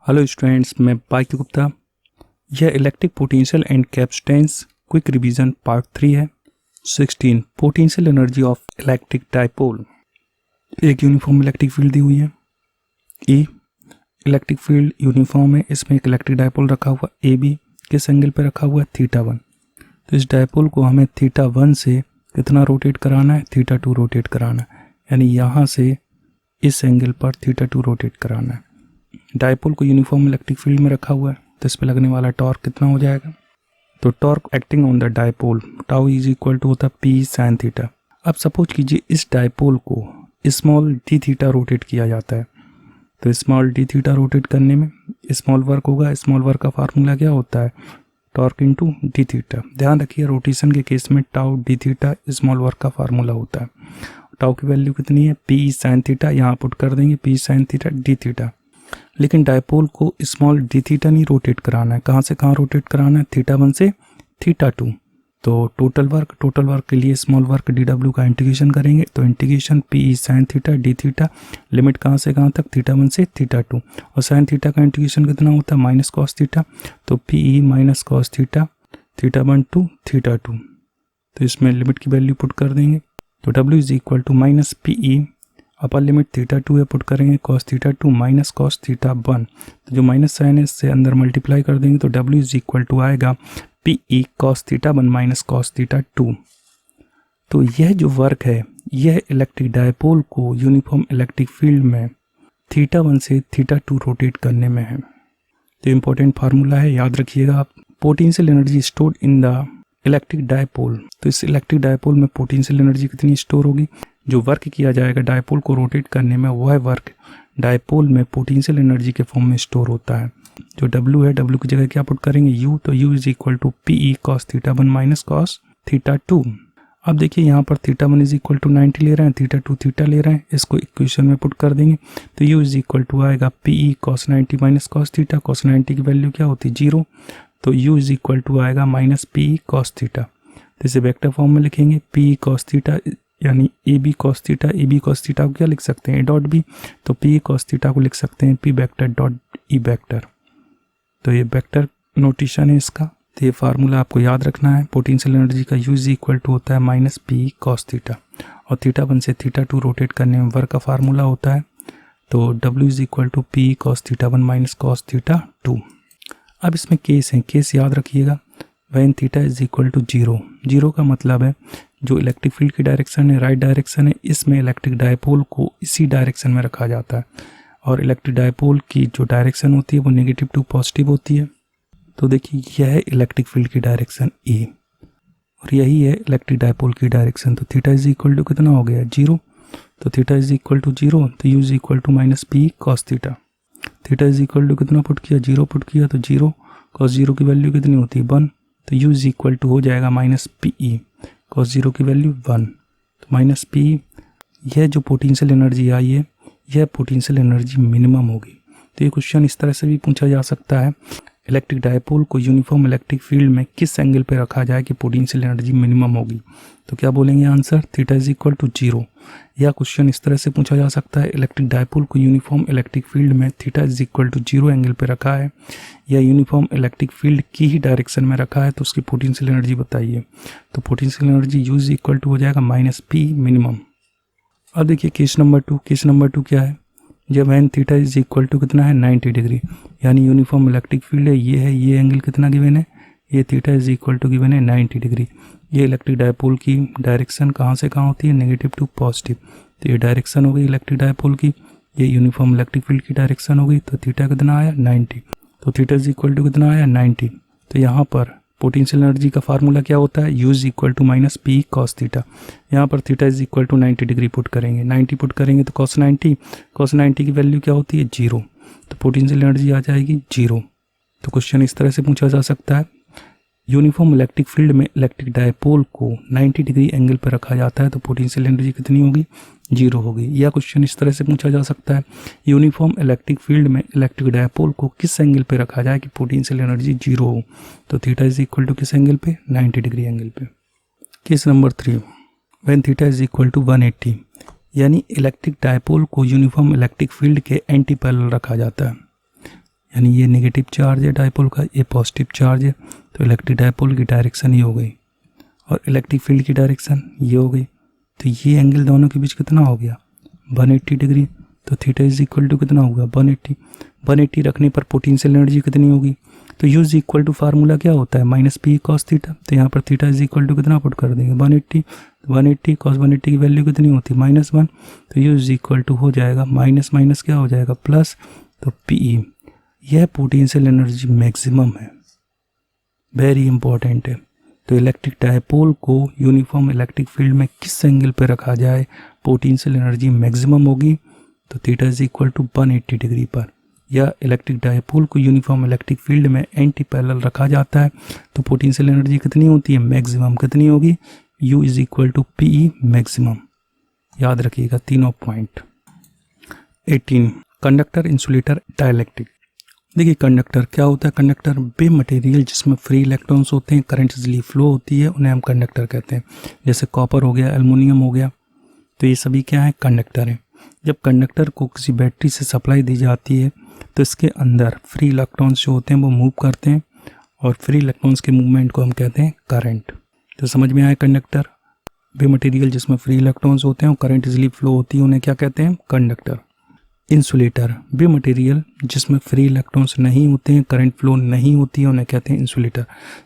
Hello students, मैं पार्थ गुप्ता। यह electric potential and capacitance quick revision part 3 है। 16 potential energy of electric dipole. एक uniform electric field दी हुई है E। इलेक्ट्रिक फील्ड यूनिफॉर्म है, इसमें एक इलेक्ट्रिक डायपोल रखा हुआ AB किस एंगल पे रखा हुआ है θ1। तो इस डायपोल को हमें θ1 से कितना रोटेट कराना है, θ2 रोटेट कराना है, यानी यहाँ से इस एंगल पर θ2 रोटेट कराना है। डायपोल को यूनिफॉर्म इलेक्ट्रिक फील्ड में रखा हुआ है, तो इस पर लगने वाला टॉर्क कितना हो जाएगा। तो torque acting on the dipole tau is equal to होता है P sin θ। अब सपोज कीजिए इस डायपोल को स्मॉल d θ रोटेट किया जाता है, तो स्मॉल d θ रोटेट करने में स्मॉल वर्क होगा। स्मॉल वर्क का फार्मूला क्या होता है, टॉर्क इंटू d θ। ध्यान रखिए रोटेशन के केस में टाउ d θ स्मॉल वर्क का फार्मूला होता है। टाउ की वैल्यू कितनी है, P sin θ, यहाँ पुट कर देंगे P sin θ d θ। लेकिन डायपोल को स्मॉल d θ नहीं रोटेट कराना है, कहाँ से कहाँ रोटेट कराना है, θ1 से θ2। तो टोटल वर्क के लिए स्मॉल वर्क dw का इंटीग्रेशन करेंगे, तो integration P sin θ d θ, limit कहाँ से कहाँ तक, θ1 से θ2। और sin θ का इंटीग्रेशन कितना होता है, माइनस कॉस θ, तो P माइनस कॉस θ θ1 टू θ2। तो इसमें लिमिट की वैल्यू पुट कर देंगे, तो W is equal to minus PE, upper limit θ2 है, पुट करेंगे cos θ2 माइनस cos θ1। तो जो माइनस साइन है इससे अंदर मल्टीप्लाई कर देंगे, तो W इज इक्वल टू आएगा PE cos θ1 माइनस cos θ2। तो यह जो वर्क है यह इलेक्ट्रिक डायपोल को यूनिफॉर्म इलेक्ट्रिक फील्ड में θ1 से θ2 रोटेट करने में है। तो इम्पोर्टेंट फार्मूला है, याद रखिएगा आप। Potential energy stored in the electric dipole, तो इस इलेक्ट्रिक डायपोल में पोटेंशियल एनर्जी कितनी स्टोर होगी, जो वर्क किया जाएगा डायपोल को रोटेट करने में वह वर्क डायपोल में पोटेंशियल एनर्जी के फॉर्म में स्टोर होता है। जो W है, W की जगह क्या पुट करेंगे U, तो U is equal to PE cos θ1 minus cos θ2। अब देखिए यहाँ पर θ1 इज इक्वल टू 90 ले रहे हैं, θ2 θ ले रहे हैं, इसको इक्वेशन में पुट कर देंगे, तो U इज इक्वल टू आएगा PE cos 90 minus cos θ। cos 90 की वैल्यू क्या होती है 0, तो U इज इक्वल टू आएगा माइनस PE cos θ। तो इसे वेक्टर फॉर्म में लिखेंगे, PE cos θ यानी AB cos θ को क्या लिख सकते हैं, A डॉट B, तो PE cos θ को लिख सकते हैं P vector dot E vector. तो ये वेक्टर नोटेशन है इसका। तो ये फार्मूला आपको याद रखना है। पोटेंशियल एनर्जी का U इज इक्वल टू होता है माइनस PE cos θ, और θ1 से θ2 रोटेट करने में वर्क का फार्मूला होता है, तो W is equal to PE cos θ1 minus cos θ2। अब इसमें केस है, केस याद रखिएगा, व्हेन θ इज इक्वल टू 0। 0 का मतलब है जो इलेक्ट्रिक फील्ड की डायरेक्शन है राइट डायरेक्शन है, इसमें इलेक्ट्रिक डायपोल को इसी डायरेक्शन में रखा जाता है, और इलेक्ट्रिक डायपोल की जो डायरेक्शन होती है वो नेगेटिव टू पॉजिटिव होती है। तो देखिए यह है इलेक्ट्रिक फील्ड की डायरेक्शन A, और यही है इलेक्ट्रिक डायपोल की डायरेक्शन। तो θ इज इक्वल टू कितना हो गया 0, तो θ इज इक्वल टू 0, तो U is equal to minus PE cos θ। θ is equal to कितना पुट किया, 0 पुट किया, तो 0 cos 0 की वैल्यू कितनी होती है 1, तो U इज इक्वल टू हो जाएगा माइनस PE cos 0 की वैल्यू 1, तो माइनस PE। यह जो पोटेंशियल एनर्जी आई है यह पोटेंशियल एनर्जी मिनिमम होगी। तो ये क्वेश्चन इस तरह से भी पूछा जा सकता है, इलेक्ट्रिक डायपोल को यूनिफॉर्म इलेक्ट्रिक फील्ड में किस एंगल पे रखा जाए कि पोटेंशियल एनर्जी मिनिमम होगी। तो क्या बोलेंगे आंसर, θ इज इक्वल टू 0। यह क्वेश्चन इस तरह से पूछा जा सकता है, इलेक्ट्रिक डायपोल को यूनिफॉर्म इलेक्ट्रिक फील्ड में θ इज इक्वल टू 0 एंगल पे रखा है, या यूनिफॉर्म इलेक्ट्रिक फील्ड की ही डायरेक्शन में रखा है, तो उसकी पोटेंशियल एनर्जी बताइए। तो potential energy U is equal to हो जाएगा माइनस P मिनिमम। अब देखिए केस नंबर 2। केस नंबर 2 क्या है, जब व्हेन θ इज इक्वल टू कितना है 90 डिग्री, यानी यूनिफॉर्म इलेक्ट्रिक फील्ड है, ये एंगल कितना गिवन है, ये θ इज इक्वल टू गिवन है 90 डिग्री। ये इलेक्ट्रिक डायपोल की डायरेक्शन कहाँ से कहाँ होती है, नेगेटिव टू पॉजिटिव। तो ये डायरेक्शन हो गई इलेक्ट्रिक डायपोल की, ये यूनिफॉर्म इलेक्ट्रिक फील्ड की डायरेक्शन हो गई। तो θ कितना आया 90, तो θ इज इक्वल टू कितना आया 90। तो यहाँ पर पोटेंशियल एनर्जी का फार्मूला क्या होता है, U is equal to minus PE cos θ। यहाँ पर θ is equal to 90 degree put करेंगे, 90 पुट करेंगे तो cos 90 की वैल्यू क्या होती है 0, तो पोटेंशियल एनर्जी आ जाएगी 0। तो क्वेश्चन इस तरह से पूछा जा सकता है, यूनिफॉर्म इलेक्ट्रिक फील्ड में इलेक्ट्रिक डायपोल को 90 डिग्री एंगल पर रखा जाता है, तो पोटेंशियल एनर्जी कितनी होगी 0 होगी। यह क्वेश्चन इस तरह से पूछा जा सकता है, यूनिफॉर्म इलेक्ट्रिक फील्ड में इलेक्ट्रिक डायपोल को किस एंगल पे रखा जाए कि पोटेंशियल एनर्जी 0 हो, तो θ इज इक्वल टू किस एंगल पे 90 डिग्री एंगल पे। Case number 3, when θ is equal to 180, यानी इलेक्ट्रिक डायपोल को यूनिफॉर्म इलेक्ट्रिक फील्ड के एंटी पैरेलल रखा जाता है, यानी ये नेगेटिव चार्ज है डायपोल का, ये पॉजिटिव चार्ज है, तो इलेक्ट्रिक डायपोल की डायरेक्शन ये हो गई और इलेक्ट्रिक फील्ड की डायरेक्शन ये हो गई। तो ये एंगल दोनों के बीच कितना हो गया 180 डिग्री। तो थीटा इज इक्वल टू कितना होगा 180। 180 रखने पर पोटेंशियल एनर्जी कितनी होगी, तो U is equal to formula क्या होता है -p cos थीटा। तो यहाँ पर थीटा इज इक्वल टू कितना पुट कर देंगे 180 cos 180 की वैल्यू कितनी होती है -1। तो यू इज इक्वल टू हो जाएगा माइनस माइनस क्या हो जाएगा प्लस। तो PE यह पोटेंशियल एनर्जी मैक्सिमम है, वेरी इंपॉर्टेंट है। तो इलेक्ट्रिक डायपोल को यूनिफॉर्म इलेक्ट्रिक फील्ड में किस एंगल पे रखा जाए पोटेंशियल एनर्जी मैक्सिमम होगी, तो theta is equal to 180 degree पर। या इलेक्ट्रिक डायपोल को यूनिफॉर्म इलेक्ट्रिक फील्ड में एंटी पैरेलल रखा जाता है तो पोटेंशियल एनर्जी कितनी होती है मैक्सिमम कितनी होगी, U is equal to PE maximum. याद रखिएगा तीनों पॉइंट। 18 conductor insulator dielectric. देखिए कंडक्टर क्या होता है, कंडक्टर वे मटेरियल जिसमें फ्री इलेक्ट्रॉन्स होते हैं, करंट इजली फ्लो होती है, उन्हें हम कंडक्टर कहते हैं। जैसे कॉपर हो गया, एल्युमिनियम हो गया, तो ये सभी क्या है कंडक्टर हैं। जब कंडक्टर को किसी बैटरी से सप्लाई दी जाती है तो इसके अंदर फ्री इलेक्ट्रॉन्स जो होते हैं वो मूव करते हैं और फ्री इलेक्ट्रॉन्स के मूवमेंट को हम कहते हैं करंट। तो समझ में आया कंडक्टर वे मटेरियल जिसमें फ्री इलेक्ट्रॉन्स होते हैं और करंट इजली फ्लो होती है उन्हें क्या कहते हैं कंडक्टर। इंसुलेटर वे मटेरियल जिसमें फ्री इलेक्ट्रॉन्स नहीं होते हैं, करंट फ्लो नहीं होती है, उन्हें कहते हैं इंसुलेटर।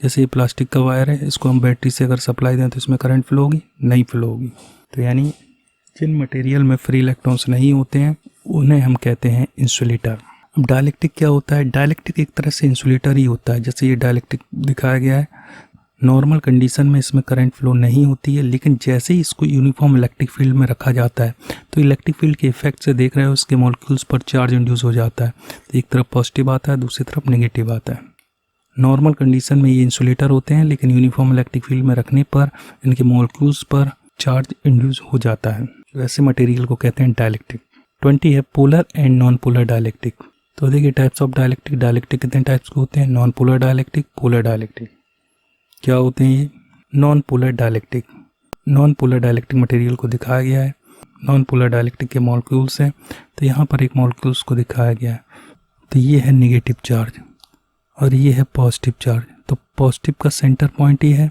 जैसे ये प्लास्टिक का वायर है, इसको हम बैटरी से अगर सप्लाई दें तो इसमें करंट फ्लो होगी नहीं फ्लो होगी। तो यानी जिन मटेरियल में फ्री इलेक्ट्रॉन्स नहीं होते हैं उन्हें हम कहते हैं इंसुलेटर। अब डाइलेक्ट्रिक क्या होता है, डाइलेक्ट्रिक एक तरह से इंसुलेटर ही होता है। जैसे ये डाइलेक्ट्रिक दिखाया गया है, नॉर्मल कंडीशन में इसमें करंट फ्लो नहीं होती है, लेकिन जैसे ही इसको यूनिफॉर्म इलेक्ट्रिक फील्ड में रखा जाता है तो इलेक्ट्रिक फील्ड के इफेक्ट से देख रहे हो उसके मॉलिक्यूल्स पर चार्ज इंड्यूस हो जाता है। तो एक तरफ पॉजिटिव आता है, दूसरी तरफ नेगेटिव आता है। नॉर्मल कंडीशन में ये इंसुलेटर होते हैं, लेकिन यूनिफॉर्म इलेक्ट्रिक फील्ड में रखने पर इनके मॉलिक्यूल्स पर चार्ज इंड्यूस हो जाता है। वैसे मटेरियल को कहते हैं डाइलेक्ट्रिक। 20 है polar and non polar dielectric. तो देखिए टाइप्स ऑफ डाइलेक्ट्रिक। डाइलेक्ट्रिक कितने टाइप्स के होते हैं, non polar dielectric, polar dielectric. क्या होते हैं ये non polar dielectric. Non polar dielectric material को दिखाया गया है, नॉन पोलर डाइलेक्ट्रिक के मॉलिक्यूल्स हैं। तो यहाँ पर एक मॉलिक्यूल्स को दिखाया गया है, तो ये है नेगेटिव चार्ज और ये है पॉजिटिव चार्ज। तो पॉजिटिव का सेंटर पॉइंट ये है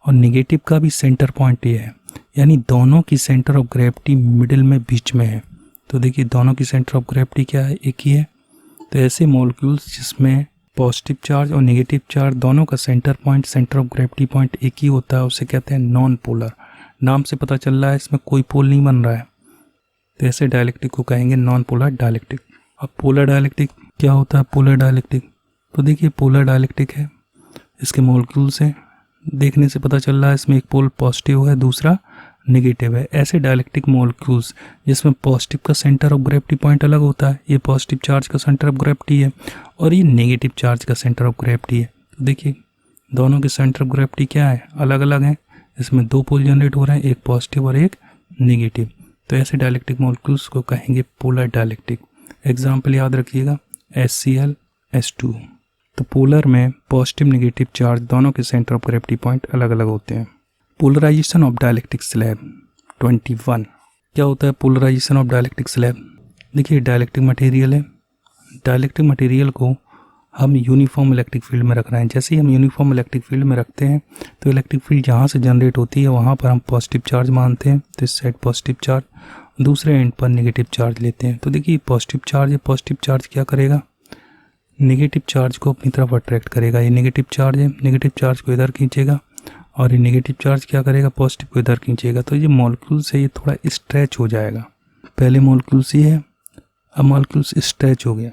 और नेगेटिव का भी सेंटर पॉइंट ये है, यानी दोनों की सेंटर ऑफ ग्रेविटी मिडिल में बीच में है। तो देखिए दोनों की सेंटर ऑफ ग्रेविटी क्या है, एक ही है। तो ऐसे मॉलिक्यूल्स जिसमें पॉजिटिव चार्ज और नेगेटिव चार्ज दोनों का centre point, centre of gravity point एक ही होता है, उसे कहते हैं नॉन पोलर। नाम से पता चल रहा है इसमें कोई पोल नहीं बन रहा है, तो ऐसे डाइलेक्ट्रिक को कहेंगे नॉन पोलर डाइलेक्ट्रिक। अब पोलर डाइलेक्ट्रिक क्या होता है, पोलर डाइलेक्ट्रिक तो देखिए पोलर डाइलेक्ट्रिक है, इसके मॉलिक्यूल्स हैं, देखने से पता चल रहा है इसमें एक पोल पॉजिटिव है दूसरा नेगेटिव है। ऐसे डाइलेक्ट्रिक मॉलिक्यूल्स जिसमें पॉजिटिव का सेंटर ऑफ ग्रेविटी पॉइंट अलग होता है, ये पॉजिटिव चार्ज का सेंटर ऑफ ग्रेविटी है और ये नेगेटिव चार्ज का सेंटर ऑफ ग्रेविटी है। तो देखिए दोनों के सेंटर ऑफ ग्रेविटी क्या है, अलग अलग हैं। इसमें दो पोल जनरेट हो रहे हैं, एक पॉजिटिव और एक नेगेटिव। तो ऐसे डाइलेक्ट्रिक मॉलिक्यूल्स को कहेंगे पोलर डाइलेक्ट्रिक। एग्जाम्पल याद रखिएगा HCl H2। तो पोलर में पॉजिटिव नेगेटिव चार्ज दोनों के सेंटर ऑफ ग्रेविटी पॉइंट अलग अलग होते हैं। Polarisation of dielectric slab 21। क्या होता है पोलराइजेशन ऑफ डाइलेक्ट्रिक स्लैब, देखिए डाइलेक्ट्रिक मटेरियल है, डाइलेक्ट्रिक मटेरियल को हम यूनिफॉर्म इलेक्ट्रिक फील्ड में रख रहे हैं। जैसे ही हम यूनिफॉर्म इलेक्ट्रिक फील्ड में रखते हैं तो इलेक्ट्रिक फील्ड जहाँ से जनरेट होती है वहाँ पर हम पॉजिटिव चार्ज मानते हैं, तो इस साइड पॉजिटिव चार्ज, दूसरे एंड पर नेगेटिव चार्ज लेते हैं। तो देखिए पॉजिटिव चार्ज है, पॉजिटिव चार्ज क्या करेगा, नेगेटिव चार्ज को अपनी तरफ अट्रैक्ट करेगा। ये नेगेटिव चार्ज है, नेगेटिव चार्ज को इधर खींचेगा और ये नेगेटिव चार्ज क्या करेगा, पॉजिटिव को इधर खींचेगा। तो ये मॉलिक्यूल्स है, ये थोड़ा स्ट्रेच हो जाएगा। पहले मॉलिक्यूल्स ये है, अब मॉलिक्यूल्स स्ट्रेच हो गया,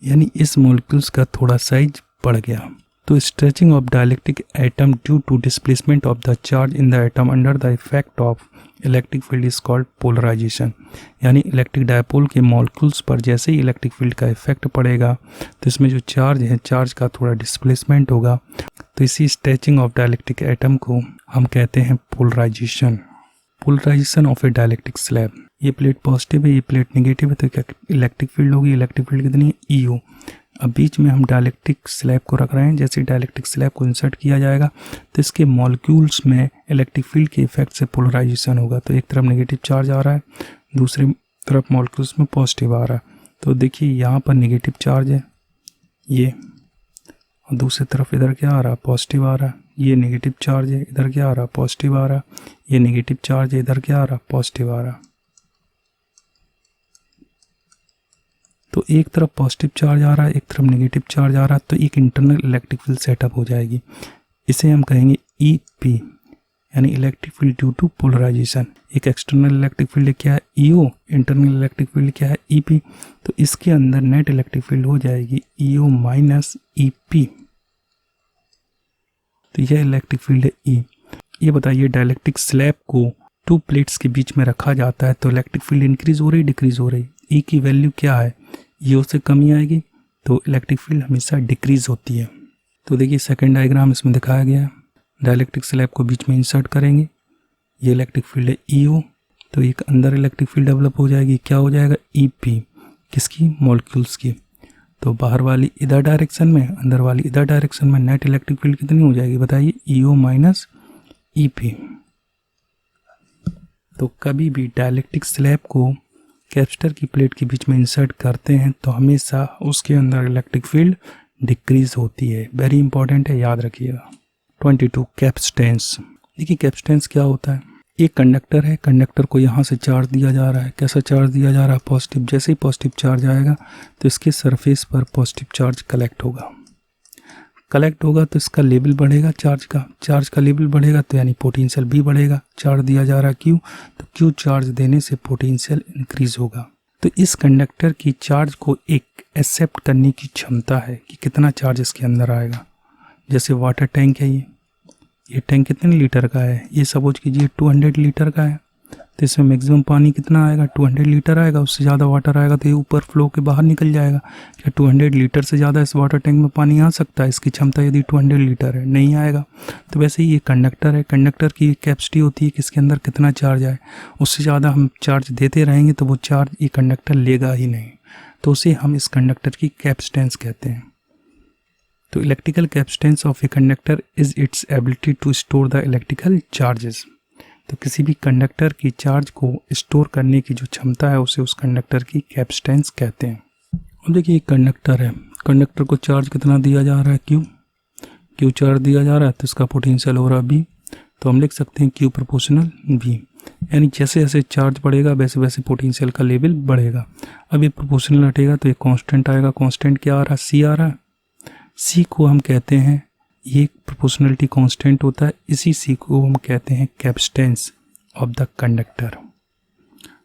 यानी इस मॉलिक्यूल्स का थोड़ा साइज बढ़ गया। तो stretching of dielectric atom due to displacement of the charge in the atom under the effect of electric field is called polarisation. यानी इलेक्ट्रिक डायपोल के मॉलिक्यूल्स पर जैसे ही इलेक्ट्रिक फील्ड का इफेक्ट पड़ेगा तो इसमें जो चार्ज है, चार्ज का थोड़ा डिस्प्लेसमेंट होगा। तो इसी स्ट्रेचिंग ऑफ डाइलेक्ट्रिक एटम को हम कहते हैं polarisation. Polarisation of a dielectric slab, ये प्लेट पॉजिटिव है, ये प्लेट नेगेटिव है, तो क्या इलेक्ट्रिक फील्ड होगी, इलेक्ट्रिक फील्ड कितनी है, EO। अब बीच में हम डाइलेक्ट्रिक स्लैब को रख रहे हैं, जैसे डाइलेक्ट्रिक स्लैब को इंसर्ट किया जाएगा तो इसके मॉलिक्यूल्स में इलेक्ट्रिक फील्ड के इफेक्ट से पोलराइजेशन होगा। तो एक तरफ नेगेटिव चार्ज आ रहा है, दूसरी तरफ मॉलिक्यूल्स में पॉजिटिव आ रहा है। तो देखिए यहाँ पर नेगेटिव चार्ज है, ये, और दूसरी तरफ इधर क्या आ रहा है, पॉजिटिव आ रहा है, ये नेगेटिव चार्ज है, इधर क्या आ रहा है, पॉजिटिव आ रहा है, ये नेगेटिव चार्ज है, इधर क्या आ रहा है, पॉजिटिव आ रहा है। तो एक तरफ पॉजिटिव चार्ज आ रहा है, एक तरफ नेगेटिव चार्ज आ रहा है, तो एक इंटरनल इलेक्ट्रिक फील्ड सेटअप हो जाएगी। इसे हम कहेंगे EP, यानी electric field due to polarisation. एक एक्सटर्नल इलेक्ट्रिक फील्ड क्या है, EO, इंटरनल इलेक्ट्रिक फील्ड क्या है, EP। तो इसके अंदर नेट इलेक्ट्रिक फील्ड हो जाएगी EO माइनस EP। तो यह इलेक्ट्रिक फील्ड है E। ये बताइए, डाइलेक्ट्रिक स्लैब को 2 प्लेट्स के बीच में रखा जाता है तो इलेक्ट्रिक फील्ड इंक्रीज हो रही, डिक्रीज हो रही। E की वैल्यू क्या है, EO से कमी आएगी, तो इलेक्ट्रिक फील्ड हमेशा डिक्रीज होती है। तो देखिए सेकंड डायग्राम इसमें दिखाया गया है। डाइलेक्ट्रिक स्लैब को बीच में इंसर्ट करेंगे, ये इलेक्ट्रिक फील्ड है EO, तो एक अंदर इलेक्ट्रिक फील्ड डेवलप हो जाएगी, क्या हो जाएगा, EP, किसकी, मॉलिक्यूल्स की। तो बाहर वाली इधर डायरेक्शन में, अंदर वाली इधर डायरेक्शन में नेट इलेक्ट्रिक फील्ड कितनी हो जाएगी बताइए, EO माइनस EP। तो कभी भी डाइलेक्ट्रिक स्लैब को कैपेसिटर की प्लेट के बीच में इंसर्ट करते हैं तो हमेशा उसके अंदर इलेक्ट्रिक फील्ड डिक्रीज होती है। वेरी इंपॉर्टेंट है, याद रखिएगा। 22 कैपेसिटेंस। देखिए कैपेसिटेंस क्या होता है, एक कंडक्टर है, कंडक्टर को यहाँ से चार्ज दिया जा रहा है। कैसा चार्ज दिया जा रहा है, पॉजिटिव। जैसे ही पॉजिटिव चार्ज आएगा तो इसके सरफेस पर पॉजिटिव चार्ज कलेक्ट होगा, तो इसका लेवल बढ़ेगा, चार्ज का लेवल बढ़ेगा तो यानी पोटेंशियल भी बढ़ेगा। चार्ज दिया जा रहा है Q, तो Q चार्ज देने से पोटेंशियल इंक्रीज होगा। तो इस कंडक्टर की चार्ज को एक एक्सेप्ट करने की क्षमता है कि कितना चार्ज इसके अंदर आएगा। जैसे वाटर टैंक है, ये टैंक कितने लीटर का है, ये सपोज कीजिए 200 लीटर का है, तो इसमें मैक्सिमम पानी कितना आएगा, 200 लीटर आएगा। उससे ज़्यादा वाटर आएगा तो ये ऊपर फ्लो के बाहर निकल जाएगा। क्या 200 लीटर से ज़्यादा इस वाटर टैंक में पानी आ सकता है, इसकी क्षमता यदि 200 लीटर है, नहीं आएगा। तो वैसे ही ये कंडक्टर है, कंडक्टर की कैपेसिटी होती है कि इसके अंदर कितना चार्ज आए। उससे ज़्यादा हम चार्ज देते रहेंगे तो वो चार्ज ये कंडक्टर लेगा ही नहीं, तो उसे हम इस कंडक्टर की कैपेसिटेंस कहते हैं। तो electrical capacitance of a conductor is its ability to store the electrical charges. तो किसी भी कंडक्टर की चार्ज को स्टोर करने की जो क्षमता है उसे उस कंडक्टर की कैपेसिटेंस कहते हैं। अब देखिए कंडक्टर है, कंडक्टर को चार्ज कितना दिया जा रहा है, Q चार्ज दिया जा रहा है, तो इसका पोटेंशियल हो रहा है B। तो हम लिख सकते हैं Q प्रोपोर्शनल V, यानी जैसे जैसे चार्ज बढ़ेगा वैसे वैसे पोटेंशियल का लेवल बढ़ेगा। अब ये प्रोपोर्शनल हटेगा तो ये कांस्टेंट आएगा। कांस्टेंट क्या आ रहा है, C आ रहा है। C को हम कहते हैं, ये प्रोपोर्शनलिटी कांस्टेंट होता है, इसी C को हम कहते हैं कैपेसिटेंस ऑफ द कंडक्टर।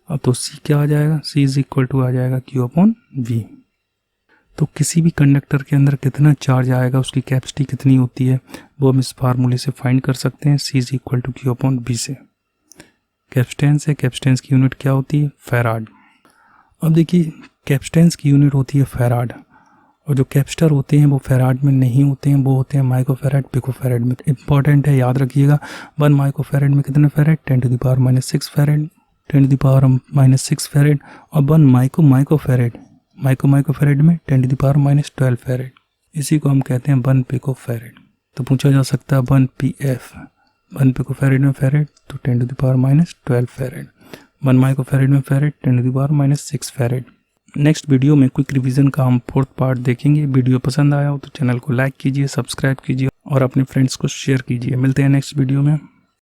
अब तो C क्या आ जाएगा, C इज इक्वल टू आ जाएगा Q अपॉन V। तो किसी भी कंडक्टर के अंदर कितना चार्ज आएगा, उसकी कैपेसिटी कितनी होती है, वो हम इस फार्मूले से फाइंड कर सकते हैं। C is equal to Q upon V से। कैपेसिटेंस है, कैपेसिटेंस की यूनिट क्या होती है, फैराड। अब देखिए कैपेसिटेंस की यूनिट होती है फैराड, और जो कैपेसिटर होते हैं वो फैराड में नहीं होते हैं, वो होते हैं माइक्रोफैराड, पिकोफैराड में। इंपॉर्टेंट है, याद रखिएगा। 1 माइक्रोफैराड में कितने farad, 10 to the power -6 farad, 10 to the power -6 farad. और 1 माइक्रोफैराड में 10 टू द पावर -12 फैराड। इसी को हम कहते हैं 1 पिकोफैराड। तो पूछा जा सकता है 1 PF, 1 पिकोफैराड में फैराड तो 10 to the power -12 farad. 1 microfarad में farad 10 to the power -6 farad. Next video में क्विक रिवीजन का हम 4th पार्ट देखेंगे। वीडियो पसंद आया हो तो चैनल को लाइक कीजिए, सब्सक्राइब कीजिए और अपने फ्रेंड्स को शेयर कीजिए। मिलते हैं नेक्स्ट वीडियो में।